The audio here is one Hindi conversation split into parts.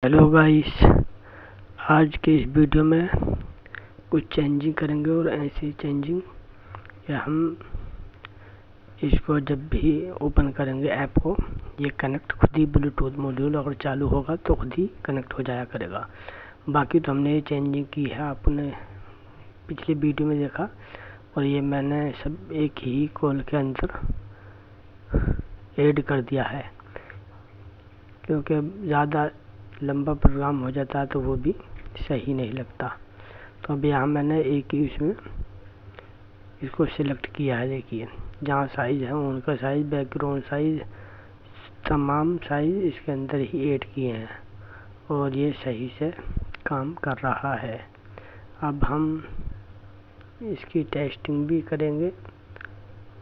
हेलो गाइस, आज के इस वीडियो में कुछ चेंजिंग करेंगे और ऐसी चेंजिंग कि हम इसको जब भी ओपन करेंगे ऐप को, ये कनेक्ट खुद ही ब्लूटूथ मॉड्यूल अगर चालू होगा तो खुद ही कनेक्ट हो जाया करेगा। बाकी तो हमने ये चेंजिंग की है, आपने पिछले वीडियो में देखा, और ये मैंने सब एक ही कॉल के अंदर ऐड कर दिया है, क्योंकि ज़्यादा लंबा प्रोग्राम हो जाता है तो वो भी सही नहीं लगता। तो अब यहाँ मैंने एक ही उसमें इसको सिलेक्ट किया है। देखिए जहाँ साइज़ है उनका साइज़, बैकग्राउंड साइज़, तमाम साइज़ इसके अंदर ही ऐड किए हैं और ये सही से काम कर रहा है। अब हम इसकी टेस्टिंग भी करेंगे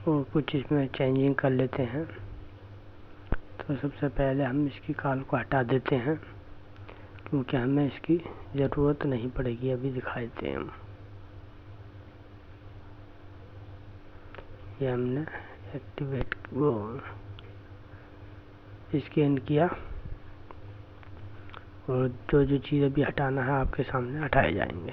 और कुछ इसमें चेंजिंग कर लेते हैं। तो सबसे पहले हम इसकी कॉल को हटा देते हैं, क्योंकि हमें इसकी ज़रूरत नहीं पड़ेगी। अभी दिखा देते हैं हम, ये हमने एक्टिवेट वो स्कैन किया और जो जो चीज़ अभी हटाना है आपके सामने हटाए जाएंगे।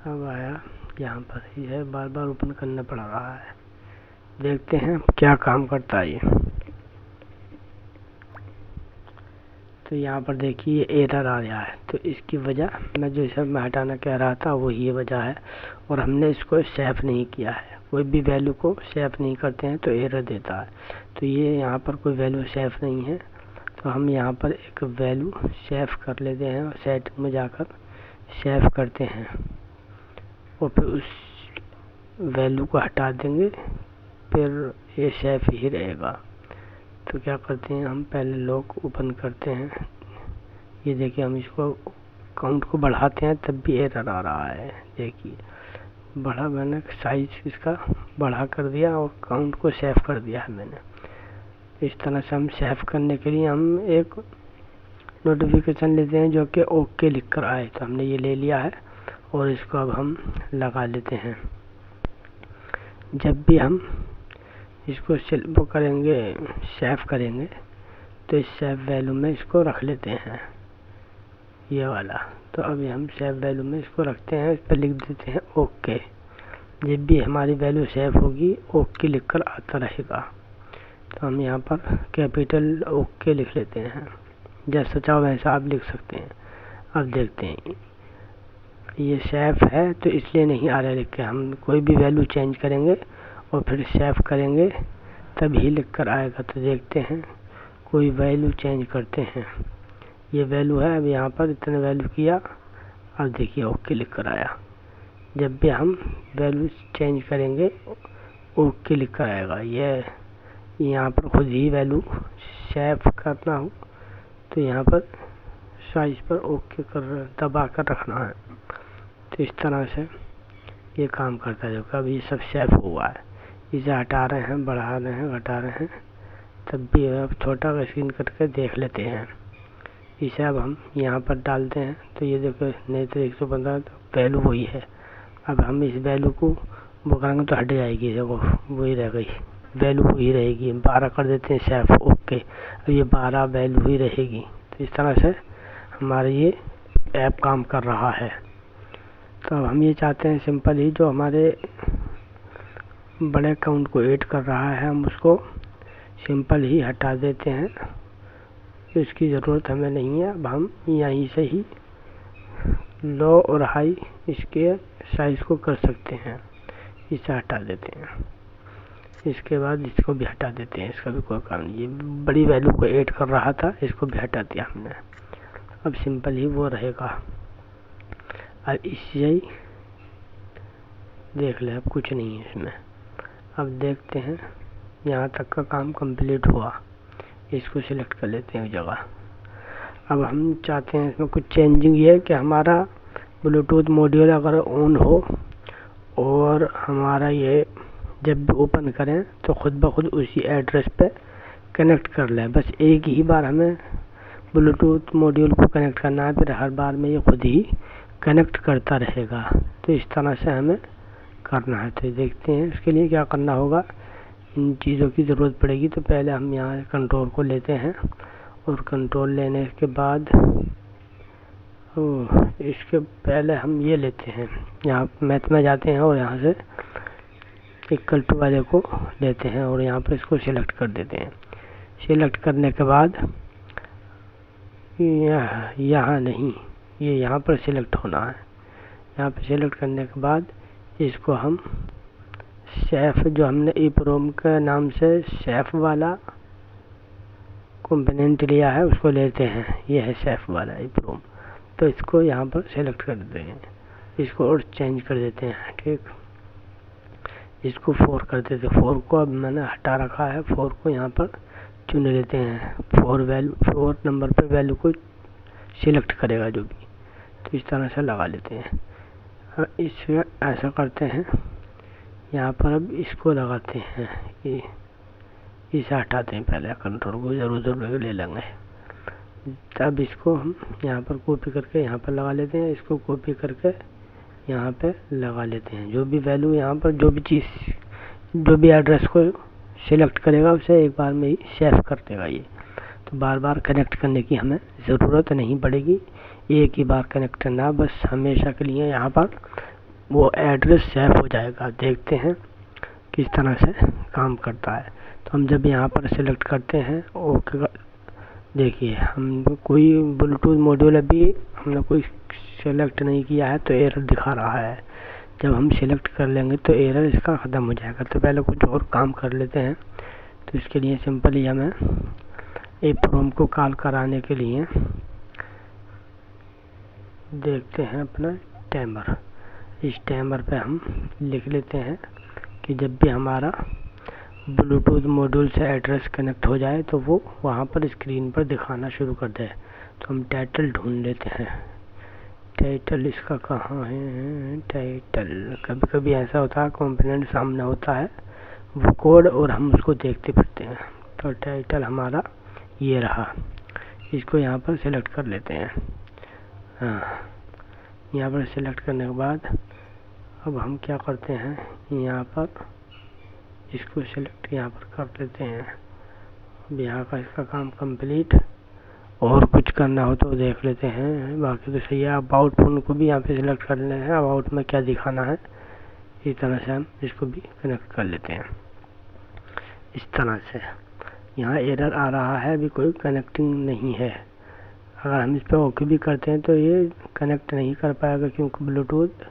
अब आया यहाँ पर ही है, बार बार ओपन करना पड़ रहा है। देखते हैं क्या काम करता है ये। तो यहाँ पर देखिए एरर आ रहा है, तो इसकी वजह मैं जो सब मैं हटाना कह रहा था वो ये वजह है। और हमने इसको सेव नहीं किया है, कोई भी वैल्यू को सेव नहीं करते हैं तो एरर देता है। तो ये यहाँ पर कोई वैल्यू सेव नहीं है, तो हम यहाँ पर एक वैल्यू सेव कर लेते हैं और सेटिंग में जाकर सेव करते हैं और फिर उस वैल्यू को हटा देंगे, फिर ये सेव ही रहेगा। तो क्या करते हैं, हम पहले लॉक ओपन करते हैं। ये देखिए हम इसको काउंट को बढ़ाते हैं तब भी एरर आ रहा है। देखिए बढ़ा, मैंने साइज इसका बढ़ा कर दिया और काउंट को सेव कर दिया है मैंने। इस तरह से हम सेव करने के लिए हम एक नोटिफिकेशन लेते हैं जो कि ओके लिख कर आए, तो हमने ये ले लिया है और इसको अब हम लगा लेते हैं। जब भी हम इसको वो करेंगे, सेव करेंगे, तो इस सेव वैल्यू में इसको रख लेते हैं, ये वाला। तो अभी हम सेव वैल्यू में इसको रखते हैं, इस पर लिख देते हैं ओके। जब भी हमारी वैल्यू सेव होगी ओके लिखकर आता रहेगा। तो हम यहाँ पर कैपिटल ओके लिख लेते हैं, जैसा चाहो वैसा आप लिख सकते हैं। अब देखते हैं ये सेव है तो इसलिए नहीं आ रहा है लिख के। हम कोई भी वैल्यू चेंज करेंगे और फिर सेव करेंगे तभी लिख कर आएगा। तो देखते हैं कोई वैल्यू चेंज करते हैं। ये वैल्यू है, अब यहाँ पर इतने वैल्यू किया, अब देखिए ओके लिख कर आया। जब भी हम वैल्यू चेंज करेंगे ओके लिख कर आएगा। ये यहाँ पर खुद ही वैल्यू सेव करना हो तो यहाँ पर साइज पर ओके कर दबा कर रखना है। तो इस तरह से ये काम करता है। जो कि अब ये सब सेव हुआ है, इसे हटा रहे हैं, बढ़ा रहे हैं, घटा रहे हैं, तब भी अब छोटा स्क्रीन करके देख लेते हैं। इसे अब हम यहाँ पर डालते हैं तो ये देखो नहीं तो 115 तो वैल्यू वही है। अब हम इस वैल्यू को वो करेंगे तो हट जाएगी, देखो वही रह गई, वैल्यू वही रहेगी। 12 कर देते हैं सेव ओके, अब ये 12 वैल्यू ही रहेगी। तो इस तरह से हमारा ये ऐप काम कर रहा है। तो अब हम ये चाहते हैं सिंपल ही, जो हमारे बड़े अकाउंट को ऐड कर रहा है हम उसको सिंपल ही हटा देते हैं, तो इसकी ज़रूरत हमें नहीं है। अब हम यहीं से ही लो और हाई इसके साइज़ को कर सकते हैं। इसे हटा देते हैं, इसके बाद इसको भी हटा देते हैं, इसका भी कोई काम नहीं। ये बड़ी वैल्यू को ऐड कर रहा था, इसको भी हटा दिया हमने। अब सिंपल ही वो रहेगा। अब इससे ही देख ले, अब कुछ नहीं है इसमें। अब देखते हैं यहाँ तक का काम कंप्लीट हुआ, इसको सिलेक्ट कर लेते हैं जगह। अब हम चाहते हैं इसमें कुछ चेंजिंग, ये है कि हमारा ब्लूटूथ मॉड्यूल अगर ऑन हो और हमारा ये जब भी ओपन करें तो खुद ब खुद उसी एड्रेस पे कनेक्ट कर लें। बस एक ही बार हमें ब्लूटूथ मॉड्यूल को कनेक्ट करना है, फिर हर बार में ये खुद ही कनेक्ट करता रहेगा। तो इस तरह से हमें करना है। तो देखते हैं इसके लिए क्या करना होगा। इन चीज़ों की ज़रूरत पड़ेगी। तो पहले हम यहाँ कंट्रोल को लेते हैं और कंट्रोल लेने के बाद इसके पहले हम ये लेते हैं, यहाँ मैथ में जाते हैं और यहाँ से इक्वल टू वाले को लेते हैं और यहाँ पर इसको सिलेक्ट कर देते हैं। सिलेक्ट करने के बाद यहाँ नहीं, ये यहाँ पर सिलेक्ट होना है। यहाँ पर सिलेक्ट करने के बाद इसको हम शेफ, जो हमने EEPROM के नाम से शेफ वाला कंपोनेंट लिया है उसको लेते हैं। ये है शेफ वाला EEPROM, तो इसको यहाँ पर सिलेक्ट कर देते हैं, इसको और चेंज कर देते हैं। ठीक, इसको 4 कर देते हैं। 4 को अब मैंने हटा रखा है, 4 को यहाँ पर चुन लेते हैं। 4 नंबर पे वैल्यू को सिलेक्ट करेगा जो भी, तो इस तरह से लगा लेते हैं। इसमें ऐसा करते हैं, यहाँ पर अब इसको लगाते हैं, इसे हटाते हैं, पहले कंट्रोल को ज़रूर ले लेंगे। तब इसको हम यहाँ पर कॉपी करके यहाँ पर लगा लेते हैं, इसको कॉपी करके यहाँ पे लगा लेते हैं। जो भी वैल्यू यहाँ पर, जो भी चीज़, जो भी एड्रेस को सिलेक्ट करेगा उसे एक बार में ही सेव कर देगा ये। तो बार बार कनेक्ट करने की हमें ज़रूरत नहीं पड़ेगी, एक ही बार कनेक्ट करना, बस हमेशा के लिए यहाँ पर वो एड्रेस सेव हो जाएगा। देखते हैं किस तरह से काम करता है। तो हम जब यहाँ पर सिलेक्ट करते हैं, ओके, देखिए हम कोई ब्लूटूथ मॉड्यूल अभी हमने कोई सेलेक्ट नहीं किया है तो एरर दिखा रहा है। जब हम सिलेक्ट कर लेंगे तो एरर इसका ख़त्म हो जाएगा। तो पहले कुछ और काम कर लेते हैं। तो इसके लिए सिंपली हमें EEPROM को कॉल कराने के लिए देखते हैं अपना टाइमर। इस टाइमर पे हम लिख लेते हैं कि जब भी हमारा ब्लूटूथ मॉड्यूल से एड्रेस कनेक्ट हो जाए तो वो वहाँ पर स्क्रीन पर दिखाना शुरू कर दे। तो हम टाइटल ढूंढ लेते हैं। टाइटल इसका कहाँ है? टाइटल, कभी कभी ऐसा होता है कंपोनेंट सामने होता है वो कोड और हम उसको देखते फिरते हैं। तो टाइटल हमारा ये रहा, इसको यहाँ पर सिलेक्ट कर लेते हैं। हाँ, यहाँ पर सिलेक्ट करने के बाद अब हम क्या करते हैं, यहाँ पर इसको सिलेक्ट यहाँ पर कर लेते हैं। अब यहाँ का इसका काम कंप्लीट, और कुछ करना हो तो देख लेते हैं, बाकी तो सही है। अबाउट फोन को भी यहाँ पे सिलेक्ट कर लेना है, अबाउट में क्या दिखाना है, इस तरह से हम इसको भी कनेक्ट कर लेते हैं। इस तरह से यहाँ एरर आ रहा है, अभी कोई कनेक्टिंग नहीं है। अगर हम इस पर ओके भी करते हैं तो ये कनेक्ट नहीं कर पाएगा क्योंकि ब्लूटूथ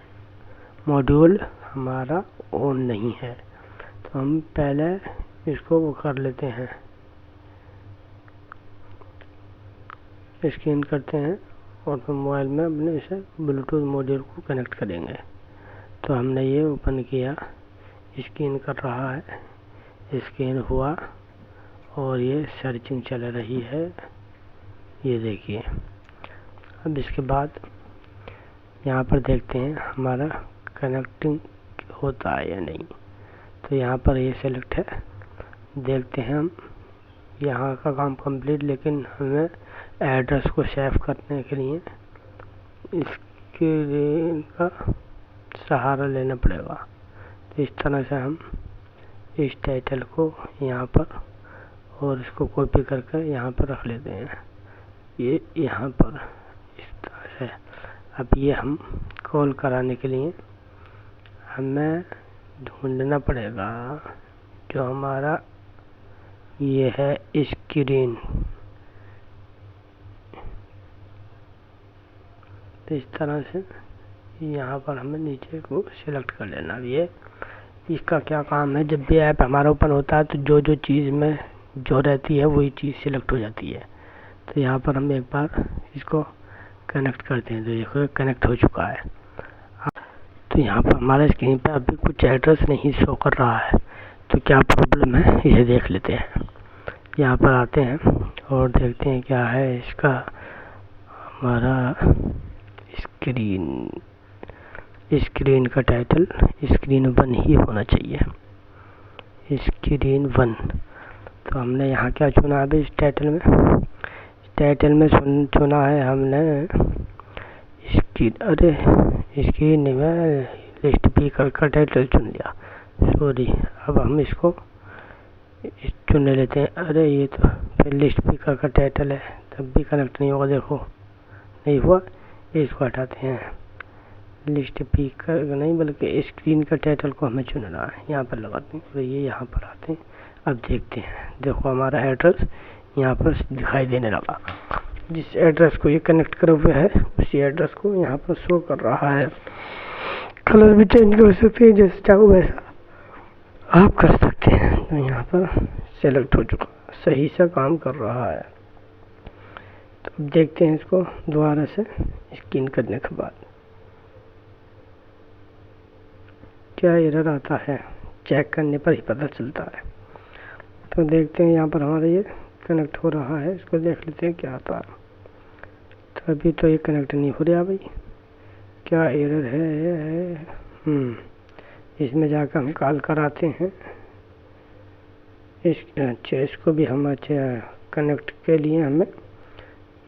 मॉड्यूल हमारा ऑन नहीं है। तो हम पहले इसको वो कर लेते हैं, स्कैन करते हैं और फिर मोबाइल में अपने इसे ब्लूटूथ मॉड्यूल को कनेक्ट करेंगे। तो हमने ये ओपन किया, स्कैन कर रहा है, स्कैन हुआ और ये सर्चिंग चल रही है, ये देखिए। अब इसके बाद यहाँ पर देखते हैं हमारा कनेक्टिंग होता है या नहीं। तो यहाँ पर ये सेलेक्ट है, देखते हैं हम, यहाँ का काम कंप्लीट, लेकिन हमें एड्रेस को सेव करने के लिए स्क्रीन का सहारा लेना पड़ेगा। तो इस तरह से हम इस टाइटल को यहाँ पर और इसको कॉपी करके यहाँ पर रख लेते हैं, ये यहाँ पर इस तरह से। अब ये हम कॉल कराने के लिए हमें ढूंढना पड़ेगा जो हमारा ये है स्क्रीन। तो इस तरह से यहाँ पर हमें नीचे को सिलेक्ट कर लेना। ये इसका क्या काम है, जब भी ऐप हमारा ओपन होता है तो जो जो चीज़ में जो रहती है वही चीज़ सिलेक्ट हो जाती है। तो यहाँ पर हम एक बार इसको कनेक्ट करते हैं, तो देखो कनेक्ट हो चुका है। तो यहाँ पर हमारे स्क्रीन पे अभी कुछ एड्रेस नहीं शो कर रहा है, तो क्या प्रॉब्लम है इसे देख लेते हैं। यहाँ पर आते हैं और देखते हैं क्या है इसका। हमारा स्क्रीन का टाइटल स्क्रीन 1 ही होना चाहिए, स्क्रीन 1। तो हमने यहाँ क्या चुना अभी इस टाइटल में? टाइटल में चुना है हमने स्क्रीन नहीं, मैं लिस्ट बी का टाइटल चुन लिया, सॉरी। अब हम इसको चुन लेते हैं। अरे ये तो फिर लिस्ट पिकर का टाइटल है, तब भी कनेक्ट नहीं होगा। देखो नहीं हुआ, इसको हटाते हैं। लिस्ट पिकर नहीं बल्कि स्क्रीन का टाइटल को हमें चुनना है, यहाँ पर लगाते हैं। तो ये यहाँ पर आते हैं। अब देखते हैं, देखो हमारा एड्रेस यहाँ पर दिखाई देने लगा। जिस एड्रेस को ये कनेक्ट करे हुए है उसी एड्रेस को यहाँ पर शो कर रहा है। कलर भी चेंज कर सकते हैं, जैसे चाहो वैसा आप कर सकते हैं। तो यहाँ पर सेलेक्ट हो चुका, सही से काम कर रहा है। तो अब देखते हैं इसको दोबारा से स्कैन करने के बाद क्या एरर आता है, चेक करने पर ही पता चलता है। तो देखते हैं यहाँ पर हमारा ये कनेक्ट हो रहा है, इसको देख लेते हैं क्या आता है। तो अभी तो ये कनेक्ट नहीं हो रहा भाई, क्या एरर है। इसमें जाकर हम कॉल कराते हैं। अच्छा इसको भी हम कनेक्ट के लिए हमें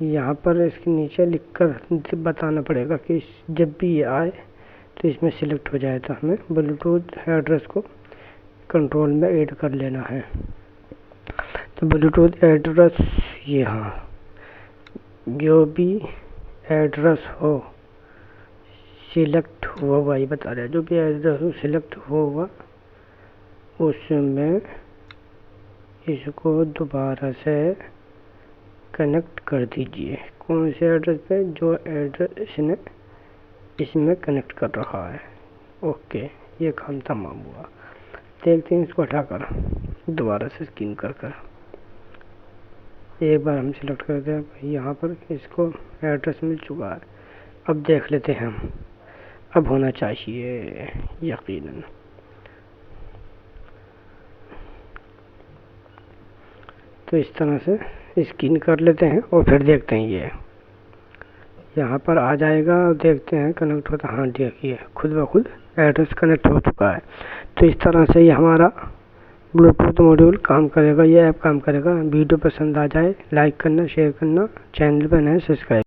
यहाँ पर इसके नीचे लिखकर बताना पड़ेगा कि जब भी ये आए तो इसमें सिलेक्ट हो जाए। तो हमें ब्लूटूथ एड्रेस को कंट्रोल में ऐड कर लेना है। तो ब्लूटूथ एड्रेस यहाँ जो भी एड्रेस हो सिलेक्ट हुआ हुआ, ये बता रहा है जो भी एड्रेस हो सिलेक्ट होगा उसमें इसको दोबारा से कनेक्ट कर दीजिए। कौन से एड्रेस पे, जो एड्रेस इसमें कनेक्ट कर रहा है। ओके, ये काम तमाम हुआ। देखते हैं इसको हटाकर दोबारा से स्कैन कर एक बार हम सिलेक्ट करते हैं। यहाँ पर इसको एड्रेस मिल चुका है। अब देख लेते हैं हम, अब होना चाहिए यकीनन। तो इस तरह से स्कैन कर लेते हैं और फिर देखते हैं ये यहाँ पर आ जाएगा और देखते हैं कनेक्ट होता। हाँ देखिए खुद ब खुद एड्रेस कनेक्ट हो चुका है। तो इस तरह से ये हमारा ब्लूटूथ मॉड्यूल काम करेगा, ये ऐप काम करेगा। वीडियो पसंद आ जाए लाइक करना, शेयर करना, चैनल पर नए सब्सक्राइब।